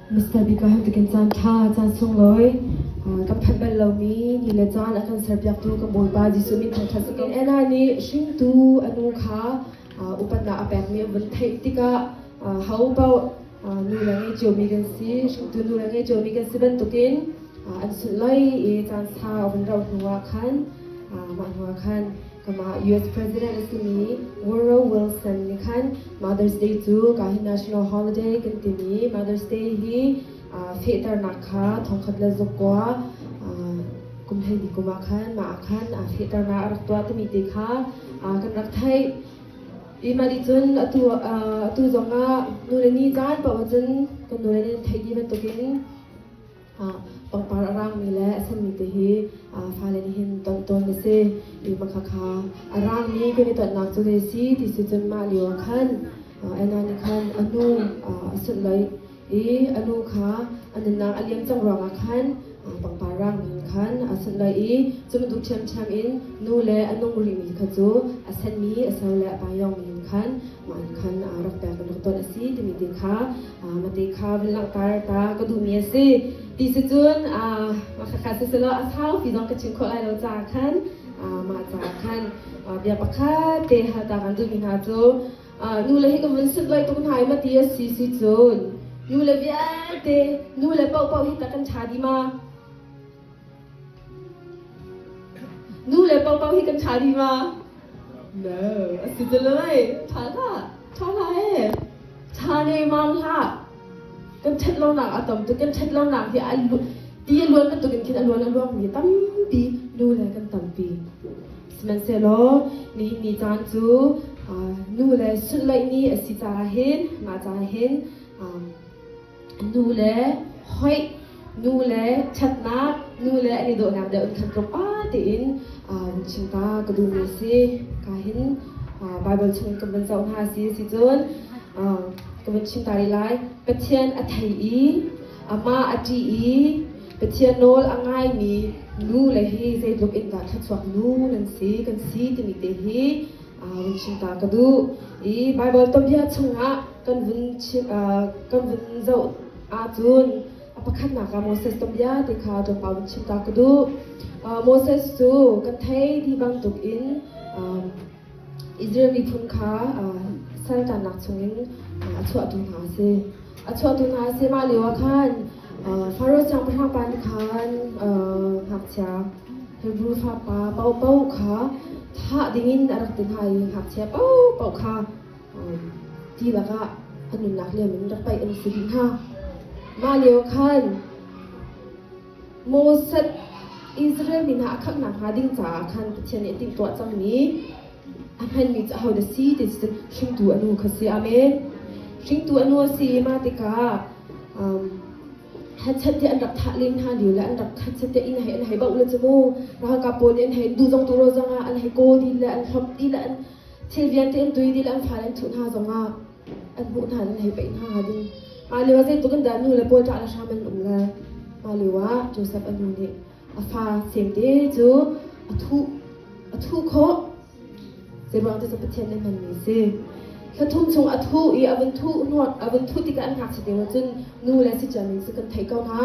Mr. Bika hatikin chan tha chan sung loi kam phabel lo mi ni le chan akan serbiak tu kam boi ba jisu min thang thasikin ena ni shing tu anu kha upan na apek mi bun thai tika how about nu la ngai jomi kan si shing tu nu la ngai jomi kan si ban tukin an sun loi e chan sa ban rau nuwa khan ma nuwa khan kama US President asini Woodrow Wilson ni khan Mother's Day tu kahi national holiday kan tini Mother's Day hi fetar nakha thongkhat la zokwa kumthai di kuma khan ma khan fetar na arak twa timi te kha kan rak thai imali chun atu zonga nurani jan pawajin kan nurani thai di ban tokin pangpar arang mi le asan mi te hi phale ni hin ton le se i makha arang mi ko ni tot nak chu le si ti su chun ma liwa khan ena ni khan anu asul lai i anu kha anna aliam chang ronga khan pangpar rang mi khan asul lai i chum du cham in nu le anung ri mi kha chu asan mi asal le pa yong mi khan man khan rak pa kan ton asi ti mi te kha mate kha bilang ta ka du mi ase ti su chun makha se selo asau fi dong ka chin kho lai lo cha khan ma cha khan bia pakha te ha ta kan du mi ha chu nu le hi ka mun sit lai tu kan hai ma ti si chun nu le bia te nu le pau hi ta kan cha di ma nu le pau hi kan cha di ma no asi de lai cha la he cha ne mang ha kan chat lo nang atom tu kan chat lo nang hi an ti luan kan tu kan kin alwan mi tam pi nu le kan tam pi sman se lo ni chan chu nu le sun lai ni asi cha hen ma cha hen nu le hoi nu le chat na nu le ani do nam de un khan ko pa ti in chinta ka du mi si ka hin bible chung kan ban zau ha si chonก็เป็นชิมตาลีไลปะเทียนอไทยอามาอจีปะเทียนโนลอ่างไงมีนูเลยฮีเซลุกอินดาทัดสวกนูนันซีกันซีติมิเตฮีเป็นชิมตากระดูไบเบิลต้มยาชงะกันวินเจ้าอาจุนอปะคันนักโมเสสต้มยาติคาจงปาเป็นชิมตากระดูโมเสสจูกันไทยที่บางตุกอินอิสราเอลมีพุนคาสร้างการนักชงอินachwa tu na se ma liwa khan faro chang pa pan khan hak cha hebrew fa pa pau kha tha dingin arak tin hai hak cha pau kha ti la ka anun nak le min rak pai an sidin ha ma liwa khan Moses Israel min ha khak na ha ding cha khan chen e ting to chang ni apan mi cha how the see this shing tu anu khasi amen shing tu anu si ma te ka hat chat te an rak tha lim ha liu la an rak khat chat te in hai ba ul chmu ra ka pon en hai du jong tu ro janga an hai ko di la an thop di la an chilvian te en tui di la an pha an thun ha zonga an bu than hai pe ha di ma liwa se tu kan da nu le po ta la sha man la ma liwa Joseph anu ni afa sem te chu athu kho se bang te sa pathian le man ni se ka thum chung athu I avan thu ti ka an hak se de chun nu le si chan se kan thai kaw ha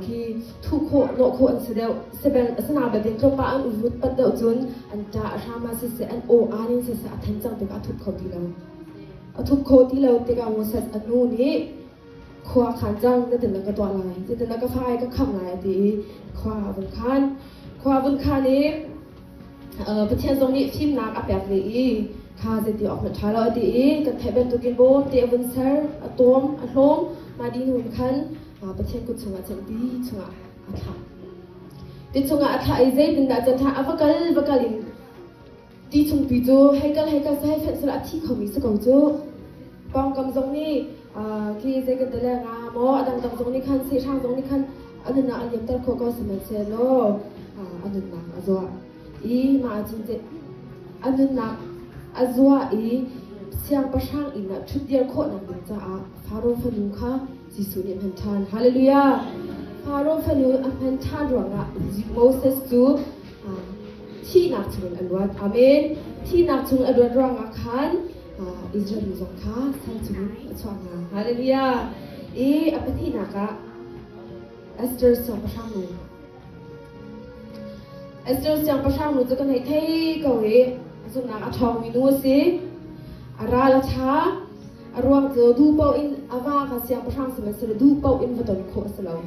ki thu kho no kho an se deu sebel asana ba den pa an urut pat deu chun an ta rama se an o anin se sa athan chang te ka thu kho ti lo te ka mo sat anu ni khwa khan jang ne den ka to lai je den ka phai ka kham lai ti khwa bun khan ni pathian zong ni phim nak apyak le Iคาเจติออกมาทาเราดีกันไทยเป็นตัวกินโบเตียวันเซอร์ตัวอัลมมาดีหุ่นคันประเทศกุศลจันดีชงอาถาติชงอาถาไอเจดินดาจันทาอวกาลินตีชงปีโจให้กันใช้แฟนสละที่เขามีสกาวโจปองกำจงนี่คีเจกันแต่ละงาโมดังจงนี่คันเสียช่างจงนี่คันอันนั้นอันยังแต่โคก็สมัยเซโลอันนั้นนะอาจัวมาจริงเจอันนั้นนะazwa siang pasang ina chudial kho na bin cha faro phanu kha jisu ni han than hallelujah faro phanu han than ronga Moses tu thi nak chung alwat amen thi nak chung alwat ronga khan Israel zong kha san chung achwa hallelujah apati naka Esther sang pasang nu Esther sang pasang nuจะกันให้เท่ก็เวสุนักอทองมีนูสิอาราละชารวงเจอดูเป้าอินอาวาค่ะเสียงประทังสมัยสระดูเป้าอินวัดตนโคสลาว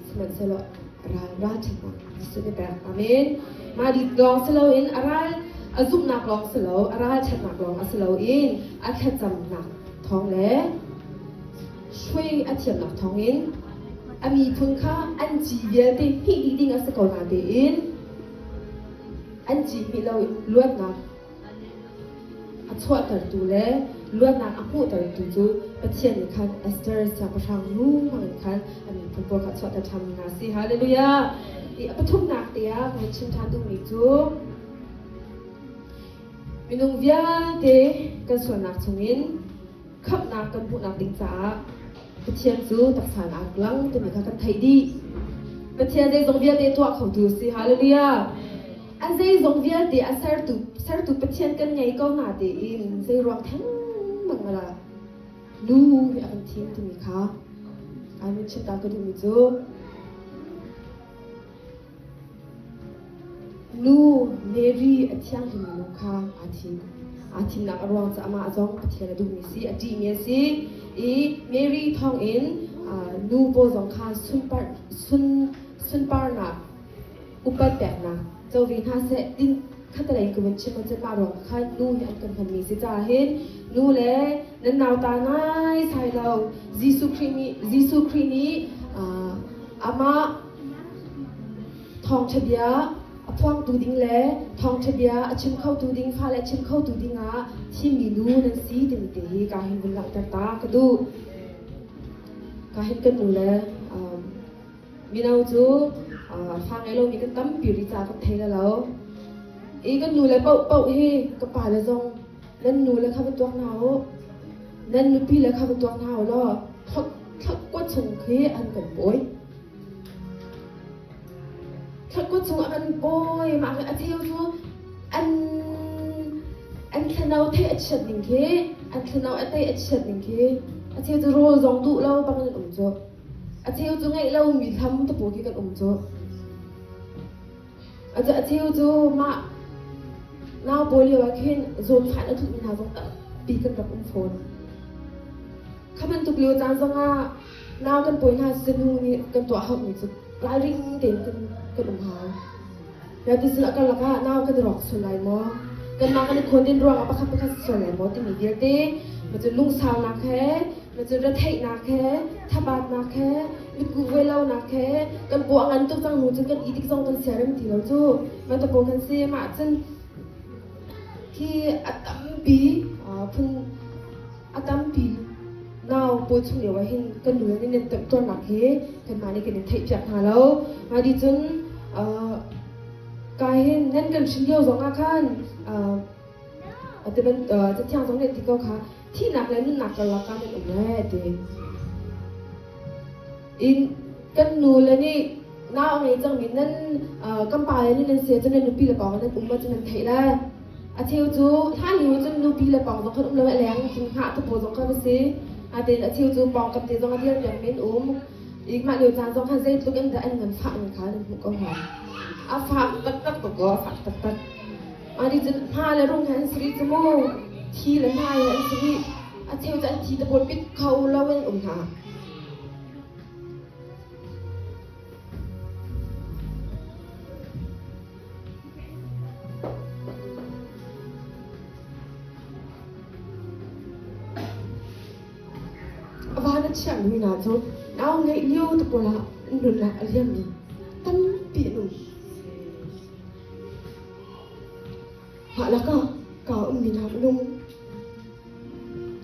สมัยสละราชมาสุดแบบอาเมนมาดีลองสลาวอินอาราซุปนักลองสลาวอาราชัดนักลองสลาวอินอาแค่จำนักทองเล่ช่วยอาเทียมนักทองอินอามีพึ่งค่าอันจีเวียติฮิดีดิ้งอาสกอนาเดอินอันจีมีเราลวดนักอาชวดตัดตูเล่ลวดนักอาพูดตัดตูจูประเทศนี้คันเอสเตอร์จากประชารู้มาเหมือนกันอันนี้ผมบอกกับชวดแต่ทำนาซีฮาเลลูยาอีปทุมนักเดียในชิมทานตรงนี้จูมีนุ่งวิาเดกันส่วนนักชงินขับนักกันพูดนักดิ้งจ้าประเทศจูตักษานักลังตัวนี้ค่ะกันไทยดีประเทศเดซงวิาเดตัวเขาดูสิฮาเลลูยาอันเดซงวิาเดอาเซอร์ตุประเทศกันไงก็หนาเดอินเซรวงทั้งมังละดูอันทีมตัวนี้ค่ะอันนี้ชิมตาก็ดูมิจูนูเมรี่อัฐยังดูมิลูค่ะอาทิมนักรวงจะมาจงประเทศดูมิสิอดีเมียสิเมรี่ทองอินนูโบจงค่ะซุนปาร์นักอุปถัมภ์นักเจ้าวินหาเสดินข้าแต่ไหนก็มันชิมันจะมารองข้านูยันกันพันมีสิจ้าเห็นนูเล่นั่นนาวตาไนใส่เรายิสุครีนีอามาทองเฉบียพวงตูดิงเล่ทองเฉบียชิมเข้าตูดิงฟ้าและชิมเข้าตูดิงที่มีนูนั่นสีเต็มเตะกาเห็นบนหลังตากระดูกาเห็นกันนูเล่มีนาวจูฟังไอ้เรามีกันตั้มปิริจากับเทแล้วเรากันนูเลยเป่าเฮกับป่าเลยจงนั่นนูเลยข้าเป็นตัวหนาวนั่นนูพี่เลยข้าเป็นตัวหนาวล้อทักกวดชงเคอันกันป่วยทักกวดชงอันป่วยมาเลยอาเทียวจูอันขนาวเทอเฉดหนึ่งเคอันขนาวอันเทอเฉดหนึ่งเคอาเทียวจูโรจงดุเราบางกันจ้ะอาเทียวจูไงเรามีทำตะปูกี่กันจ้ะอาเทียวจูมาน่าบริวารขึ้นโซนผ่านแล้วถูกมีนาจงตัดปีกันกับโฟนข้ามันตุกเลียวจานจงน่ากันป่วยน่าสนุกนี่กันตัวหักนี่จุดลายริงเด่นกันหาแล้วที่สุดกันละก็น่ากันรอกส่วนไหลมอกันมากันคนเดินรอกapa kanส่วนไหลมอที่มีเดียเต้มันจะลุงสาวนักแค่มันจะระเทยนักแค่ทับบาดนักแค่มิกูเวลานักแค่กันปวงอันตุกจังหนูจนกันอีดิกจงกันเสียเรื่องที่เราจูมันตะโกนกันเสียมาจนที่อาตัมปีพึ่งอาตัมปีน่าปวดชุ่มเหนียวไว้เห็นกันดูนี่เนี่ยตัวหนักเฮกันมานี่กันเนี่ยเทจัดหาแล้วมาดิจนกายเห็นนั่นกันชิ้นเดียวสองอาคารแต่เป็นจะเที่ยงสองเดือนที่เขาค่ะที่หนักแล้วนั่นหนักกันละกันเป็นอุ่นแร่เด็กอินกันหนูแล้วนี่น่าเอาไงจังมินนั่นกำปาเลยนี่นั่นเสียจนนั่นนูปีละกองนั่นอุ้มมาจนนั่นเทแล้วอาเทียวจูถ้าหิวจนนูปีละปองต้องขึ้นอุ้มเลยแรงกินข้าวทุกโบต้องเข้าไปซิอาเดนอาเทียวจูปองกับเดนต้องอาเดียนอย่างเม้นอุ้มอีกมาเดียวจานต้องข้าเซตุกันแต่อันเงินฝากเงินขาหนึ่งหุกก็หอมอาฝากตักก็ฝากตักอาดิจนผ้าเลยรุ่งแทนสรีจมูกทีเลยผ้าเลยสรีอาเทียวจะทีตะบนปิดเขาแล้วเว้นอุ้มหาฉันมีนาจูน้าไงเลี้ยวตะโกนละนุนละเรียมนี่ตั้มปีนุ่มหาแล้วก็มีนานุ่ม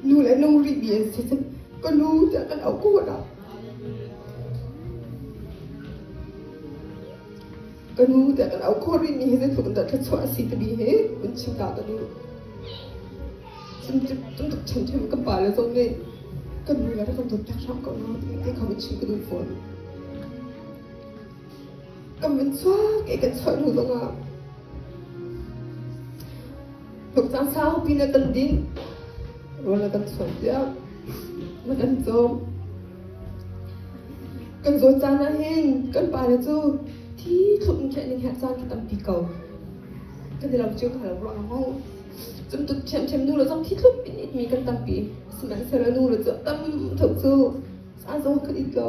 นูและนุ่มรีบเบียนสิก็รู้จะกันเอากูนะก็รู้แต่กันเอากูรีบมีให้ถูกแต่ถ้าชัวร์สิตบีเฮ้มันชิมตาก็ดูฉันจะต้องฉันทำกับป่าแล้วตรงนี้ก็ดูแล้วถ้าคนถูกจับชอบก็รู้ที่เขาเป็นชิมกระดูกฝนก็เป็นชัวร์เกันชัวร์ดูตรงถูกจับเช้าปีนั้นกันดินรู้แล้วกันชัวร์เยอะมันกันจม กันโซจานะเฮงกันปาเลยจูที่ทุกแค่นึงแฮจานกันตั้งปีเก่ากันที่เราเจอกันเราร้องห้องจนตุกเชมนูเราต้องที่ทุกปีนี้มีกันตั้งปีสมัยเสร็จแล้วนูเราจะตั้งถูกจูสานโซกันอีกเก่า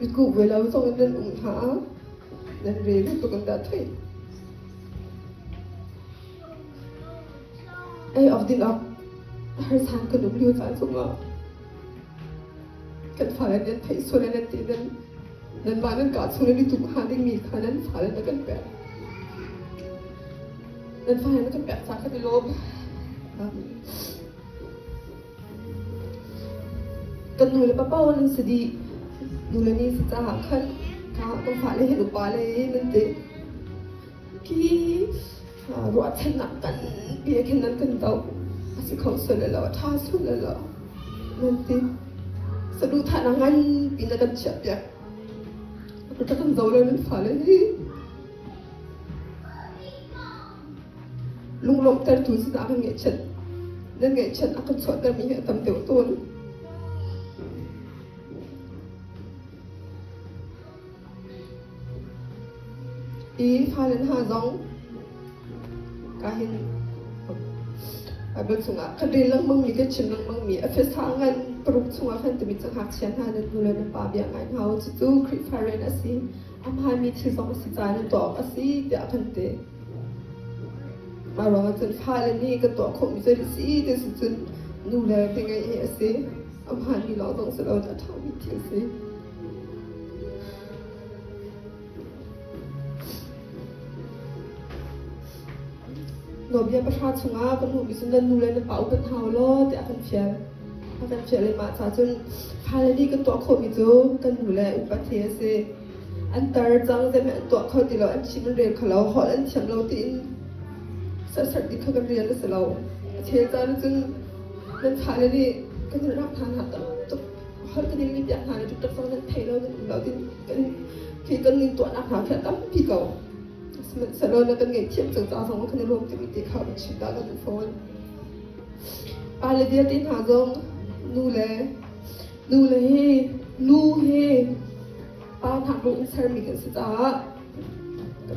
วิกูเวลาส่งเงินหาเงินเรียนตัวกันตัดให้ไอ้ออกดิ้นออกหาทางกันดูวิวสารส่งอ่ะกันฝ่ายนั้นไทยส่วนนั้นตีนั้นบ้านนั้นกาดส่วนนั้นถูกหาได้มีค่านั้นฝ่ายนั้นกันแปดนั้นฝ่ายนั้นกันแปดสาขาที่ลบกันดูเลยป้าเป้าวันนึงสดีดูเลยนี่สิจ้าขันข้าต้องฝ่ายเลยเห็นอุปาเลยนั่นเด็กที่รวดชนะกันเบียร์แค่นั้นกันเต่าสิเขาเสร็จแล้วท่าสุดแล้วนั่นเด็กสะดุดท่านั่งกันปีนั้นกันเฉียบยักเราจะกันเจ้าเลยนั่นฝ่ายเลยลุงลงแต่ถูสิจ้าเป็นไงฉันนั่นไงฉันอาการสดแต่มีเหตุทำเดี่ยวตัวอีพาเลนหาซองกาเห็นไอ้สุงะคดีเรื่องมึงมีก็ชินเรื่องมึงมีเฟสทางานปลุกสุงะคันจะมีจังหักเชียนหาเดินดูแลในป่าเบียงไงเขาจะดูคลิปฟาเรนสิอามามีที่ซองสิจานในตัวสิเดี๋ยวคันเตมาลองจนพาเลนี่ก็ตัวคงมีใจสิเดี๋ยวจนดูแลเป็นไงสิอามามีเราต้องเราจะทำวิธีสิโนเบียประชาชนอ่ะกันหนูมีสัญญาณนูเลยในป่าอุปถัมภ์ล้อแต่อากันเฟียเลยมาจากจนพาเลยดีกันตัวโควิดกันหนูเลยอุปถัมภ์เสอันตรจังแต่แม่ตัวเขาติดเราอันชิมเรียนเขาเราหออันชิมเราตินสัตว์ที่เขากันเรียนแล้วเสร็จเราเชื่อใจจนนั้นพาเลยดีกันรับทานหาตัวหอกันยังมีอย่างหาในจุดตั้งฟังนั้นไทยเราตินกันคือกันมีตัวนักหาแค่ตั้งพี่เก่าสโลนกันเงียบเทียบจังจ้าสองคนในรวมจะมีตีข่าวชิดได้กันทุกคนปาเลเดียตินหาจงนูเล่ปาถักลงอินสตาแกรมกันสิจ้า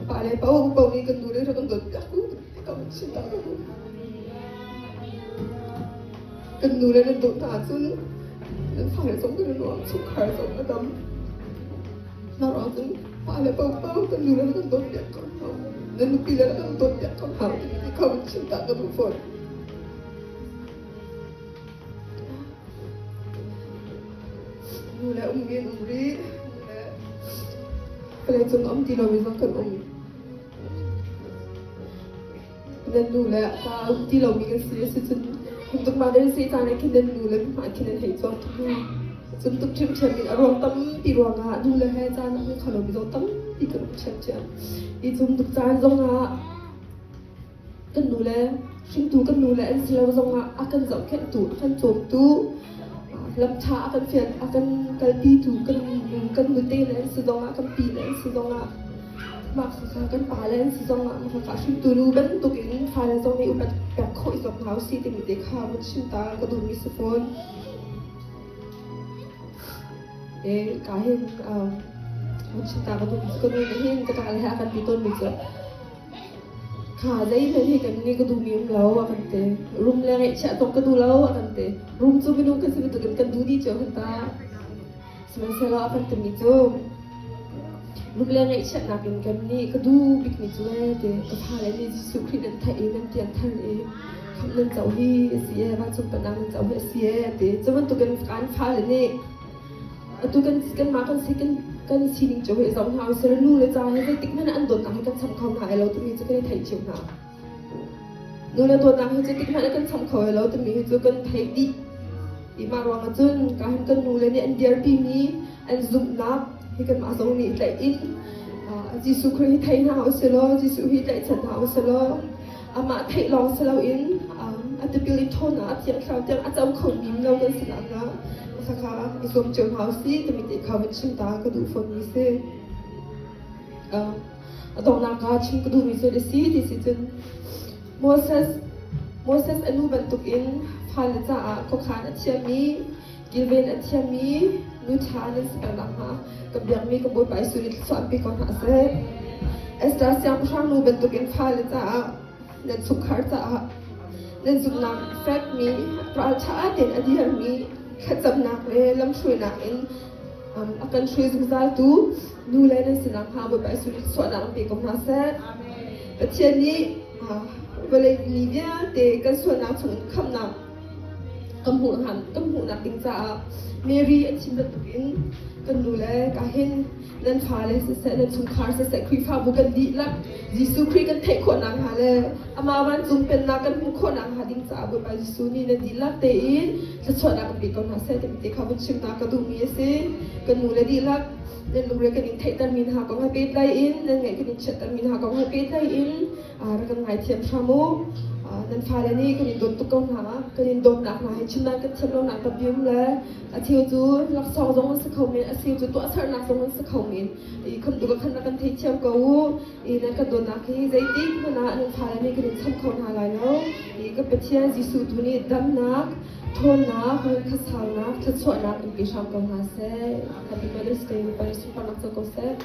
ปาเลยเป้านี่กันดูเลยเราต้องโดนจับกันชิดได้กันดูเลยนั่นโดนหาจุนนั่นฝ่ายสองกันรวมสุขายสองกระดำน่ารักจังปาเลยเป้ากันดูเลยกันโดนจับกันdan bila nak nonton dia kau harus kau cinta ke telefon mula umrin kalau jom di lawan kan dan mula kau di lawan kan sesuatu untuk mana sih tanah kita mula makin hijau tu untuk cem-cemin orang tam di ruangan mula hijau nak kalau bisa tam di kerja cem-cemอีจุ่มตุกจานจงอ่ะกันดูแลชิมตูกันดูแลอันสิเราจงอ่ะอากันจับแค่ตูกันโจมตูลำชาอากันเฟียนอากันกัลปีตูกันมือเต้นอันสิจงอ่ะกันปีอันสิจงอ่ะมาค่ะกันป่าอันสิจงอ่ะมาค่ะชิมตูรู้เป็นตุกินฟ้าแล้วจงมีอุปแบบโคอีกกับเขาสิแต่มีเด็กข้าวมันชิมตาก็ดูมีสฟอนกาเห็นcinta ka tu ko ni hin ka ta la kan piton mi cha kha dai na hi kan ni ko du mi lo wa kan te room le ngai cha to ka du lo wa kan te room chu bi nu ka si tu kan du di cho ta sma sa la kan te mi chu room le ngai cha na kan ni ka du bi mi chu te ka pha le ni su khri nan thai nan tian thai kham nan chau hi si e ba chu pa na nan chau hi si e te chu man tu kan pha le ni tu kan ma kan siกันชีนิงจะเห็นสองทางเสร็จรู้เลยจ้าให้ติ๊กมันอันโดนกันทำเขาหายเราตรงนี้จะได้ไทยเชียงหาดูแลตัวนางให้ติ๊กมันกันทำเขาเราตรงนี้จะกันไทยดีอีมารวมจนการกันดูแลเนี่ยอันเดียร์ปีนี้อันซุ่มนับให้กันมาส่งนี่แต่อินจิสุครีไทยหาเสร็จจิสุฮีไทยฉันหาเสร็จอามาไทยลองเสร็จอินอันจะเป็นลิทโทนะเทียมเขาเทียมอาจจะเอาคนมีเรากันสลับนะ saka isom chom hausi temite khawin chimta ka du phone ni se adong na ka chim ka du mi se de si di si tun Moses anu bantuk in phal cha ko khan athiami gilven athiami nu thane sakala ha ka biak mi ka boy pai surit so ampi kon ha se Esther siam phang nu bantuk in phal cha nen sukhar cha nen zukna fact mi pral cha den adhir mi khatam nak le lam shui nak in akan shui zuzal tu nu le nen sinang ha boy pai surit so na ampi kon ha se pathian ni vele ni bia te kan so na chung kham na kam hu na ting cha Mary achim da tuin kan nu le ka hin nan pha le se nan chung khar se khri pha bu kan di la Jesu Khri kan thai khon nang ha le ama wan chung pen na kan hu khon nang ha ding cha bu ba Jesu ni na di la te in sa chwa na kan bi kon ha se te kha bu chim na ka du mi se kan nu le di la nên lúc đấy cái những thấy tân mình học có hai bên đây in nên ngày cái những chuyện tân mình học có hai bên đây in rồi cái ngày thiệp tham mô nên phải là ní cái những đồn tụ công hả cái những đồn nặng này chúng ta cái chân lâu nặng tập biếm là thiếu chú lắc song giống sự khẩu miền thiếu chú tọa sợi nặng giống sự khẩu miền thì không tụ cái khăn là cái thấy chiêm cầu thì nên cái đồn nặng cái dây tích mà na nên phải là ní cái những tham khẩu hà lại nó thì cái bậc thiên Giêsu tu ní đâm nặng thôn nặng hay khát sầu nặng khát sỏi nặng thì cái sao công hà sẽ Happy Mother's Day para su panaksa ko se